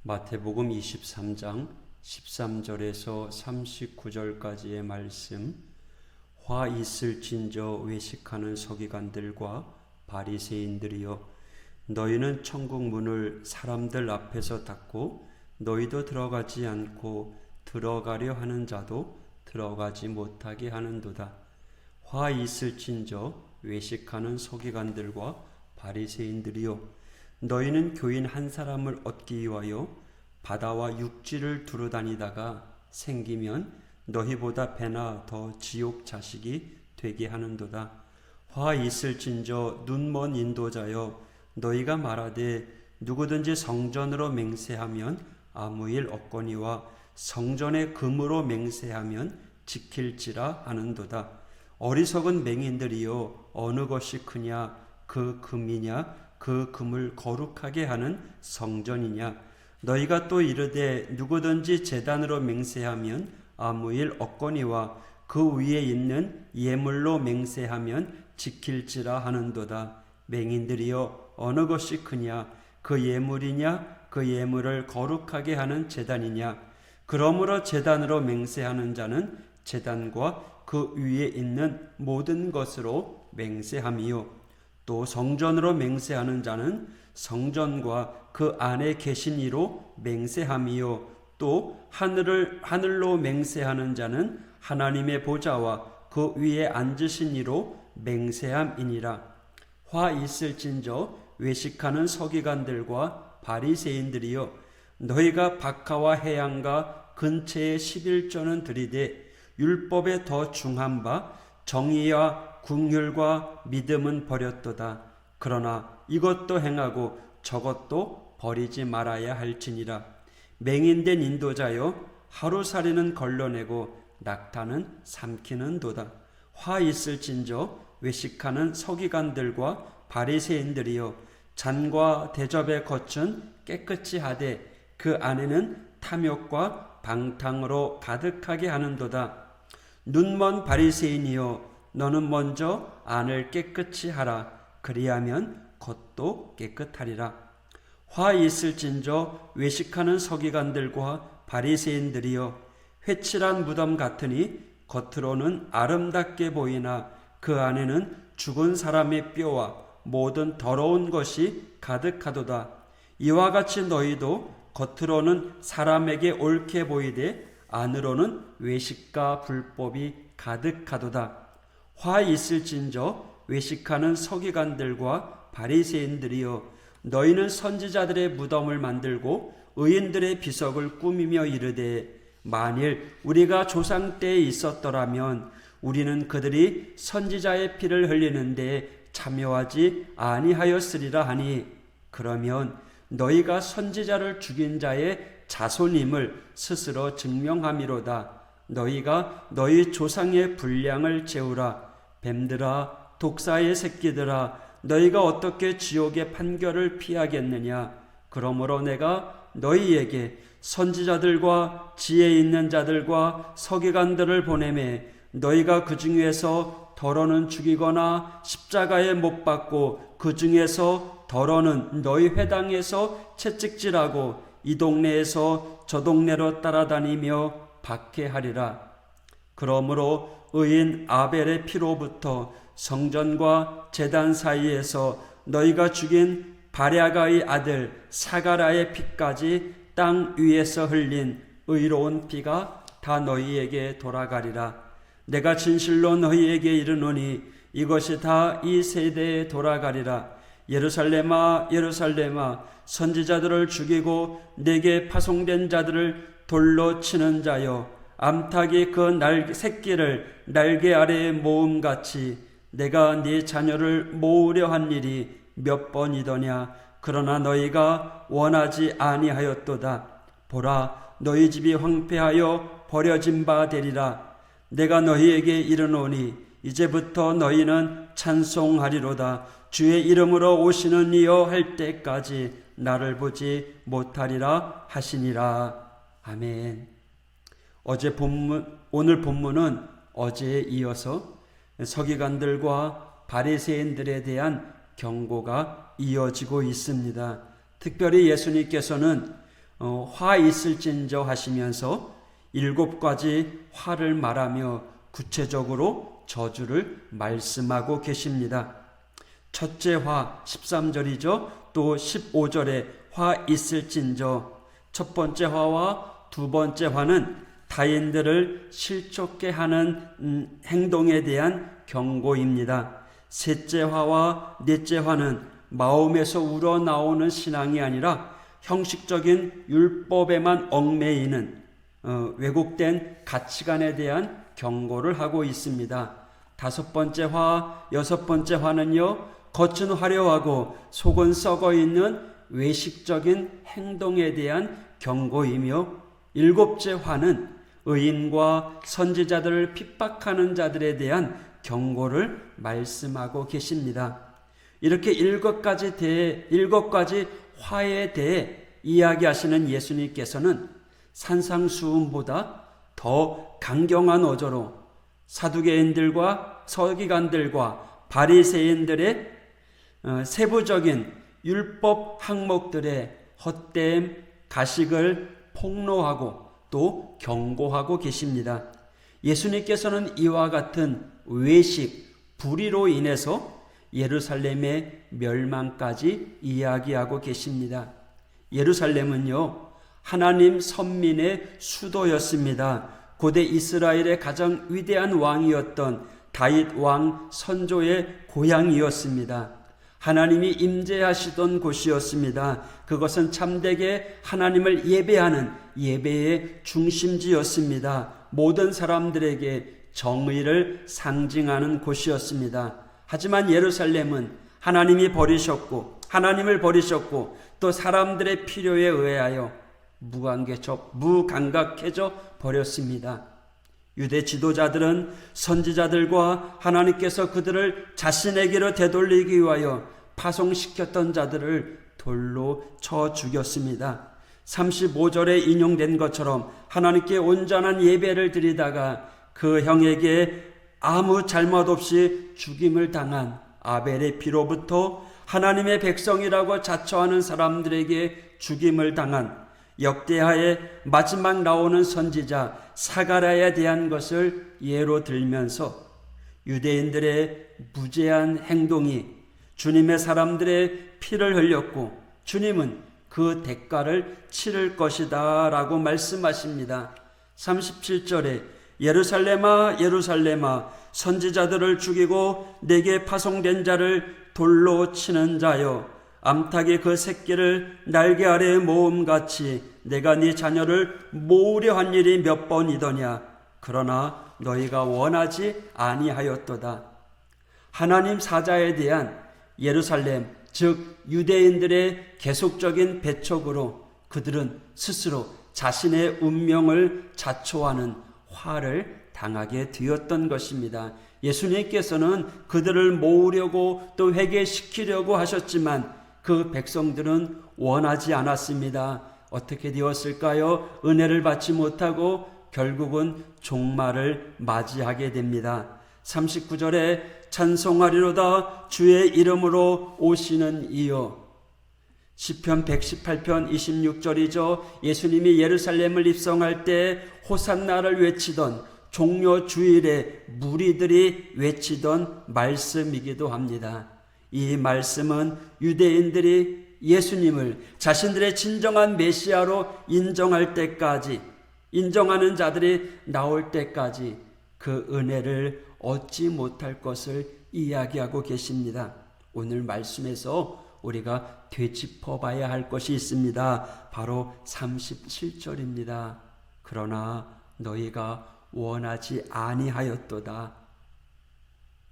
마태복음 23장 13절에서 39절까지의 말씀. 화 있을진저 외식하는 서기관들과 바리새인들이여, 너희는 천국 문을 사람들 앞에서 닫고 너희도 들어가지 않고 들어가려 하는 자도 들어가지 못하게 하는도다. 화 있을진저 외식하는 서기관들과 바리새인들이여, 너희는 교인 한 사람을 얻기 위하여 바다와 육지를 두루다니다가 생기면 너희보다 배나 더 지옥 자식이 되게 하는도다. 화 있을진저 눈먼 인도자여, 너희가 말하되 누구든지 성전으로 맹세하면 아무 일 없거니와 성전의 금으로 맹세하면 지킬지라 하는도다. 어리석은 맹인들이여, 어느 것이 크냐, 그 금이냐, 그 금을 거룩하게 하는 성전이냐. 너희가 또 이르되 누구든지 제단으로 맹세하면 아무 일 없거니와 그 위에 있는 예물로 맹세하면 지킬지라 하는도다. 맹인들이여, 어느 것이 크냐, 그 예물이냐, 그 예물을 거룩하게 하는 제단이냐. 그러므로 제단으로 맹세하는 자는 제단과 그 위에 있는 모든 것으로 맹세함이요, 또 성전으로 맹세하는 자는 성전과 그 안에 계신 이로 맹세함이요, 또 하늘로 맹세하는 자는 하나님의 보좌와 그 위에 앉으신 이로 맹세함이니라. 화 있을진저 외식하는 서기관들과 바리새인들이여, 너희가 박하와 해양과 근처에 11조는 드리되 율법에 더 중한 바 정의와 긍휼과 믿음은 버렸도다. 그러나 이것도 행하고 저것도 버리지 말아야 할지니라. 맹인된 인도자여, 하루살이는 걸러내고 낙타는 삼키는도다. 화 있을진저 외식하는 서기관들과 바리새인들이여, 잔과 대접의 겉은 깨끗이 하되 그 안에는 탐욕과 방탕으로 가득하게 하는도다. 눈먼 바리새인이여, 너는 먼저 안을 깨끗이 하라. 그리하면 겉도 깨끗하리라. 화 있을진저 외식하는 서기관들과 바리새인들이여, 회칠한 무덤 같으니 겉으로는 아름답게 보이나 그 안에는 죽은 사람의 뼈와 모든 더러운 것이 가득하도다. 이와 같이 너희도 겉으로는 사람에게 옳게 보이되 안으로는 외식과 불법이 가득하도다. 화 있을진저 외식하는 서기관들과 바리새인들이여, 너희는 선지자들의 무덤을 만들고 의인들의 비석을 꾸미며 이르되, 만일 우리가 조상 때에 있었더라면 우리는 그들이 선지자의 피를 흘리는데 참여하지 아니하였으리라 하니, 그러면 너희가 선지자를 죽인 자의 자손임을 스스로 증명함이로다. 너희가 너희 조상의 분량을 재우라. 뱀들아, 독사의 새끼들아, 너희가 어떻게 지옥의 판결을 피하겠느냐. 그러므로 내가 너희에게 선지자들과 지혜 있는 자들과 서기관들을 보내매 너희가 그 중에서 더러는 죽이거나 십자가에 못 박고 그 중에서 더러는 너희 회당에서 채찍질하고 이 동네에서 저 동네로 따라다니며 박해하리라. 그러므로 의인 아벨의 피로부터 성전과 제단 사이에서 너희가 죽인 바랴가의 아들 사가라의 피까지 땅 위에서 흘린 의로운 피가 다 너희에게 돌아가리라. 내가 진실로 너희에게 이르노니 이것이 다 이 세대에 돌아가리라. 예루살렘아, 예루살렘아, 선지자들을 죽이고 내게 파송된 자들을 돌로 치는 자여, 암탉이 그 새끼를 날개 아래에 모음같이 내가 네 자녀를 모으려 한 일이 몇 번이더냐. 그러나 너희가 원하지 아니하였도다. 보라, 너희 집이 황폐하여 버려진 바 되리라. 내가 너희에게 이르노니 이제부터 너희는 찬송하리로다. 주의 이름으로 오시는 이여 할 때까지 나를 보지 못하리라 하시니라. 아멘. 오늘 본문은 어제에 이어서 서기관들과 바리새인들에 대한 경고가 이어지고 있습니다. 특별히 예수님께서는 화 있을진저 하시면서 7가지 화를 말하며 구체적으로 저주를 말씀하고 계십니다. 첫째 화 13절이죠. 또 15절에 화 있을진저. 첫 번째 화와 두 번째 화는 타인들을 실족게 하는 행동에 대한 경고입니다. 셋째 화와 넷째 화는 마음에서 우러나오는 신앙이 아니라 형식적인 율법에만 얽매이는 왜곡된 가치관에 대한 경고를 하고 있습니다. 다섯 번째 화, 여섯 번째 화는요, 겉은 화려하고 속은 썩어 있는 외식적인 행동에 대한 경고이며, 일곱째 화는 의인과 선지자들을 핍박하는 자들에 대한 경고를 말씀하고 계십니다. 이렇게 7가지 화에 대해 이야기하시는 예수님께서는 산상수훈보다 더 강경한 어조로 사두개인들과 서기관들과 바리새인들의 세부적인 율법 항목들의 헛됨, 가식을 폭로하고 또 경고하고 계십니다. 예수님께서는 이와 같은 외식, 불의로 인해서 예루살렘의 멸망까지 이야기하고 계십니다. 예루살렘은요, 하나님 선민의 수도였습니다. 고대 이스라엘의 가장 위대한 왕이었던 다윗 왕 선조의 고향이었습니다. 하나님이 임재하시던 곳이었습니다. 그것은 참되게 하나님을 예배하는 예배의 중심지였습니다. 모든 사람들에게 정의를 상징하는 곳이었습니다. 하지만 예루살렘은 하나님을 버리셨고 또 사람들의 필요에 의하여 무감각해져 버렸습니다. 유대 지도자들은 선지자들과 하나님께서 그들을 자신에게로 되돌리기 위하여 파송시켰던 자들을 돌로 쳐 죽였습니다. 35절에 인용된 것처럼 하나님께 온전한 예배를 드리다가 그 형에게 아무 잘못 없이 죽임을 당한 아벨의 피로부터 하나님의 백성이라고 자처하는 사람들에게 죽임을 당한 역대하의 마지막 나오는 선지자 사가랴에 대한 것을 예로 들면서 유대인들의 무죄한 행동이 주님의 사람들의 피를 흘렸고 주님은 그 대가를 치를 것이다 라고 말씀하십니다. 37절에 예루살렘아 예루살렘아 선지자들을 죽이고 내게 파송된 자를 돌로 치는 자여, 암탉이 그 새끼를 날개 아래에 모음같이 내가 네 자녀를 모으려 한 일이 몇 번이더냐. 그러나 너희가 원하지 아니하였도다. 하나님 사자에 대한 예루살렘 즉 유대인들의 계속적인 배척으로 그들은 스스로 자신의 운명을 자초하는 화를 당하게 되었던 것입니다. 예수님께서는 그들을 모으려고 또 회개시키려고 하셨지만 그 백성들은 원하지 않았습니다. 어떻게 되었을까요? 은혜를 받지 못하고 결국은 종말을 맞이하게 됩니다. 39절에 찬송하리로다 주의 이름으로 오시는 이여. 시편 118편 26절이죠. 예수님이 예루살렘을 입성할 때 호산나를 외치던 종려 주일에 무리들이 외치던 말씀이기도 합니다. 이 말씀은 유대인들이 예수님을 자신들의 진정한 메시아로 인정할 때까지, 인정하는 자들이 나올 때까지 그 은혜를 얻지 못할 것을 이야기하고 계십니다. 오늘 말씀에서 우리가 되짚어 봐야 할 것이 있습니다. 바로 37절입니다. 그러나 너희가 원하지 아니하였도다.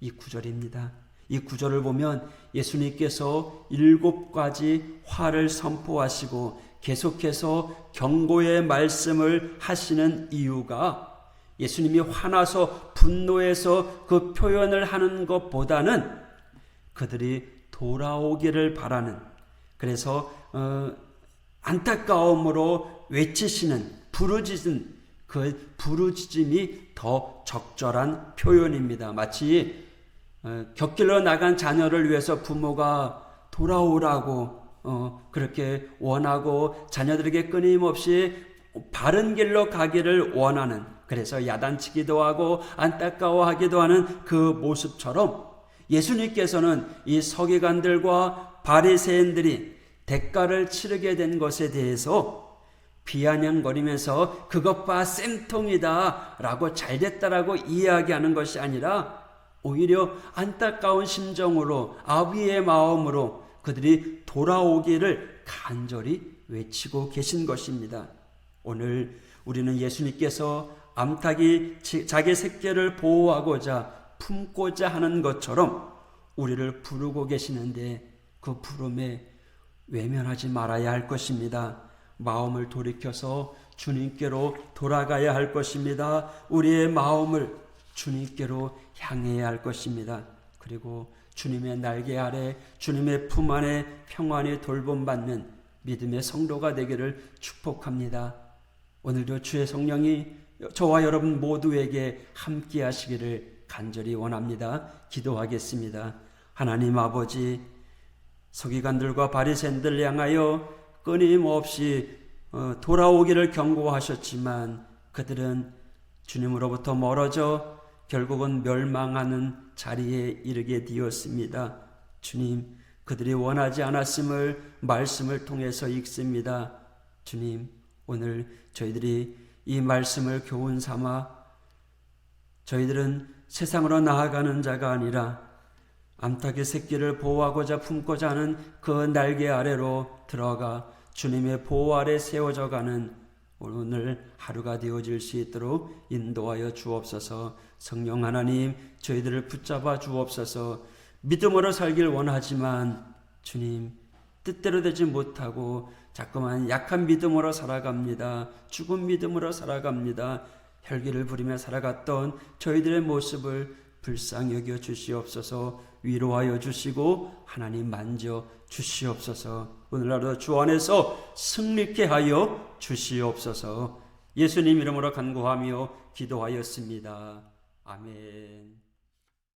이 구절입니다. 이 구절을 보면 예수님께서 7가지 화를 선포하시고 계속해서 경고의 말씀을 하시는 이유가 예수님이 화나서 분노해서 그 표현을 하는 것보다는 그들이 돌아오기를 바라는, 그래서 안타까움으로 외치시는 부르짖은 그 부르짖음이 더 적절한 표현입니다. 마치 곁길로 나간 자녀를 위해서 부모가 돌아오라고 그렇게 원하고 자녀들에게 끊임없이 바른 길로 가기를 원하는, 그래서 야단치기도 하고 안타까워하기도 하는 그 모습처럼 예수님께서는 이 서기관들과 바리새인들이 대가를 치르게 된 것에 대해서 비아냥거리면서 그것 봐 쌤통이다 라고 잘됐다라고 이야기하는 것이 아니라 오히려 안타까운 심정으로 아비의 마음으로 그들이 돌아오기를 간절히 외치고 계신 것입니다. 오늘 우리는 예수님께서 암탉이 자기 새끼를 보호하고자 품고자 하는 것처럼 우리를 부르고 계시는데 그 부름에 외면하지 말아야 할 것입니다. 마음을 돌이켜서 주님께로 돌아가야 할 것입니다. 우리의 마음을 주님께로 향해야 할 것입니다. 그리고 주님의 날개 아래, 주님의 품 안에 평안히 돌봄받는 믿음의 성도가 되기를 축복합니다. 오늘도 주의 성령이 저와 여러분 모두에게 함께 하시기를 간절히 원합니다. 기도하겠습니다. 하나님 아버지, 서기관들과 바리새인들 향하여 끊임없이 돌아오기를 경고하셨지만 그들은 주님으로부터 멀어져 결국은 멸망하는 자리에 이르게 되었습니다. 주님, 그들이 원하지 않았음을 말씀을 통해서 읽습니다. 주님, 오늘 저희들이 이 말씀을 교훈 삼아 저희들은 세상으로 나아가는 자가 아니라 암탉의 새끼를 보호하고자 품고자 하는 그 날개 아래로 들어가 주님의 보호 아래 세워져 가는 오늘 하루가 되어질 수 있도록 인도하여 주옵소서. 성령 하나님, 저희들을 붙잡아 주옵소서. 믿음으로 살길 원하지만 주님, 뜻대로 되지 못하고 자꾸만 약한 믿음으로 살아갑니다. 죽은 믿음으로 살아갑니다. 혈기를 부리며 살아갔던 저희들의 모습을 불쌍히 여겨 주시옵소서. 위로하여 주시고 하나님 만져 주시옵소서. 오늘날도 주 안에서 승리케 하여 주시옵소서. 예수님 이름으로 간구하며 기도하였습니다. 아멘.